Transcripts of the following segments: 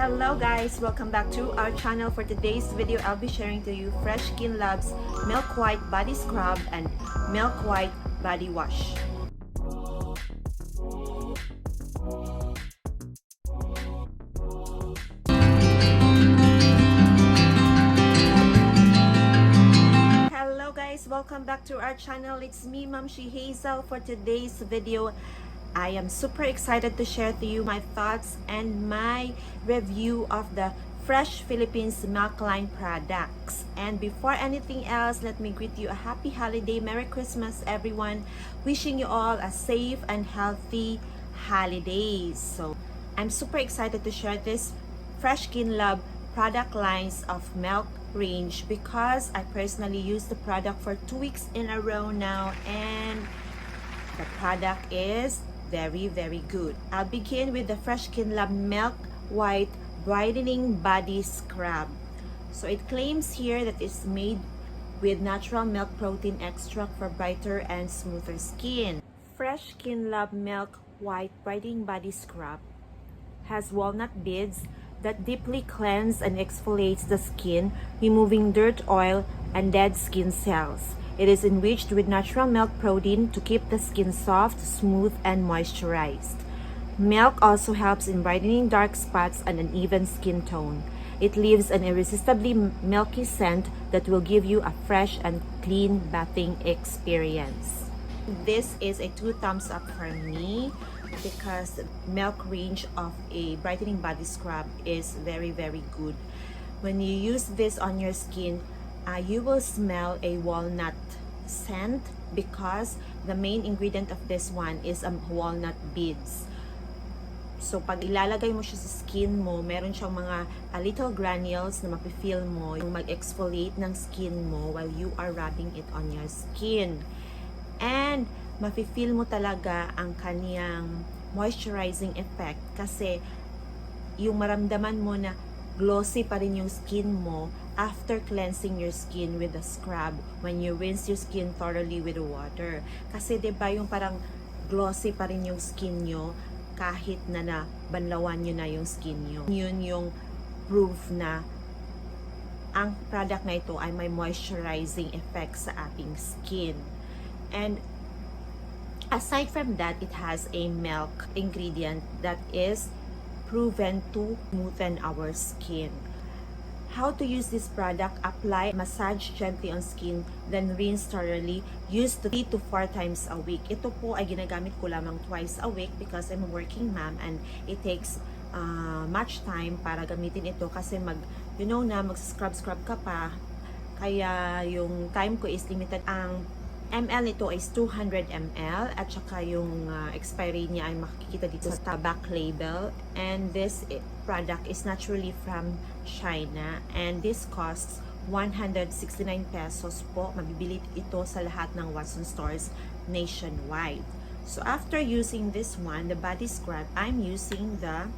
Hello guys, welcome back to our channel. For today's video, I'll be sharing to you Fresh Skinlab's Milk White Body Scrub and Milk White Body Wash. Hello guys, welcome back to our channel. It's me, Momshie Hazel. For today's video, I am super excited to share to you my thoughts and my review of the Fresh Philippines Milk Line products. And before anything else, let me greet you a happy holiday, Merry Christmas everyone. Wishing you all a safe and healthy holidays. So I'm super excited to share this Fresh Skinlab product lines of milk range because I personally use the product for 2 weeks in a row now, and the product is very good. I'll begin with the Fresh Skinlab Milk White Brightening Body Scrub. So it claims here that it's made with natural milk protein extract for brighter and smoother skin. Fresh Skinlab Milk White Brightening Body Scrub has walnut beads that deeply cleanse and exfoliates the skin, removing dirt, oil, and dead skin cells. It is enriched with natural milk protein to keep the skin soft, smooth, and moisturized. Milk also helps in brightening dark spots and uneven skin tone. It leaves an irresistibly milky scent that will give you a fresh and clean bathing experience. This is a 2 thumbs up for me because the milk range of a brightening body scrub is very good. When you use this on your skin, you will smell a walnut scent because the main ingredient of this one is walnut beads. So pag ilalagay mo siya sa skin mo, meron siyang mga little granules na mapifeel mo, yung mag-exfoliate ng skin mo while you are rubbing it on your skin. And mapifeel mo talaga ang kaniyang moisturizing effect kasi yung maramdaman mo na glossy pa rin yung skin mo after cleansing your skin with the scrub when you rinse your skin thoroughly with water. Kasi 'di ba yung parang glossy pa rin yung skin nyo kahit na banlawan nyo na yung skin nyo. Yun yung proof na ang product na ito ay may moisturizing effect sa ating skin. And aside from that, it has a milk ingredient that is proven to smoothen our skin. How to use this product: apply, massage gently on skin, then rinse thoroughly. Use 3 to 4 times a week. Ito po ay ginagamit ko lamang twice a week because I'm a working mom and it takes much time para gamitin ito kasi mag-scrub ka pa. Kaya yung time ko is limited. Ang ml nito is 200 ml at saka yung expiry niya ay makikita dito sa back label. And this product is naturally from China and this costs 169 pesos po. Mabibili ito sa lahat ng Watson stores nationwide. So after using this one, the body scrub, I'm using the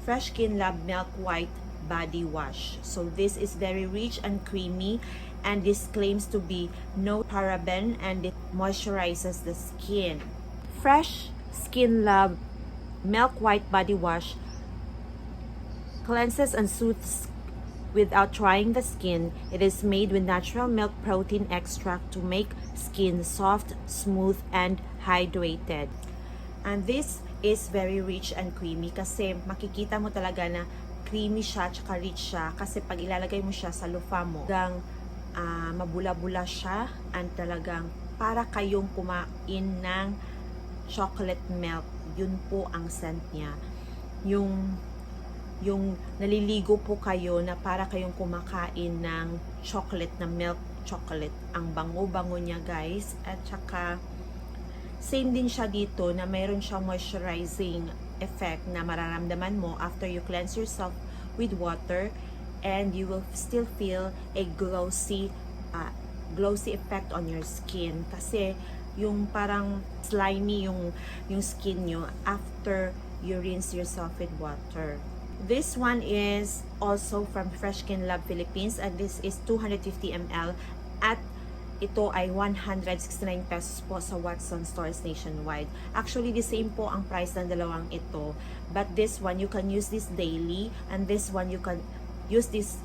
Fresh Skinlab Milk White Body Wash. So this is very rich and creamy, and this claims to be no paraben and it moisturizes the skin. Fresh Skinlab Milk White Body Wash cleanses and soothes without drying the skin. It is made with natural milk protein extract to make skin soft, smooth, and hydrated. And this is very rich and creamy kasi makikita mo talaga na creamy siya, tsaka rich siya kasi pag ilalagay mo siya sa lupa mo, hanggang mabula-bula siya and talagang para kayong kumain ng chocolate milk. Yun po ang scent niya. Yung naliligo po kayo na para kayong kumakain ng chocolate, na milk chocolate. Ang bango-bango niya guys. At saka same din siya dito na mayroon siyang moisturizing effect na mararamdaman mo after you cleanse yourself with water, and you will still feel a glossy effect on your skin kasi yung parang slimy yung skin nyo after you rinse yourself with water. This one is also from Fresh Skinlab Philippines and this is 250 ml at ito ay 169 pesos po sa Watson stores nationwide. Actually, the same po ang price ng dalawang ito. But this one, you can use this daily. And this one, you can use this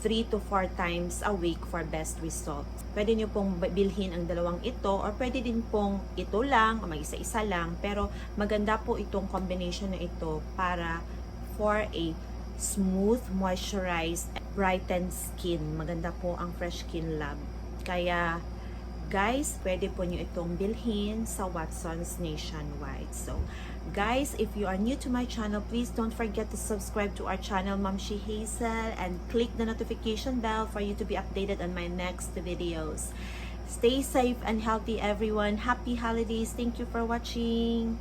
3 to 4 times a week for best result. Pwede nyo pong bilhin ang dalawang ito or pwede din pong ito lang o mag-isa-isa lang. Pero maganda po itong combination na ito para for a smooth, moisturized, brightened skin. Maganda po ang Fresh Skinlab. Kaya, guys, pwede po nyo itong bilhin sa Watsons nationwide. So, guys, if you are new to my channel, please don't forget to subscribe to our channel, Momshie Hazel, and click the notification bell for you to be updated on my next videos. Stay safe and healthy, everyone. Happy holidays. Thank you for watching.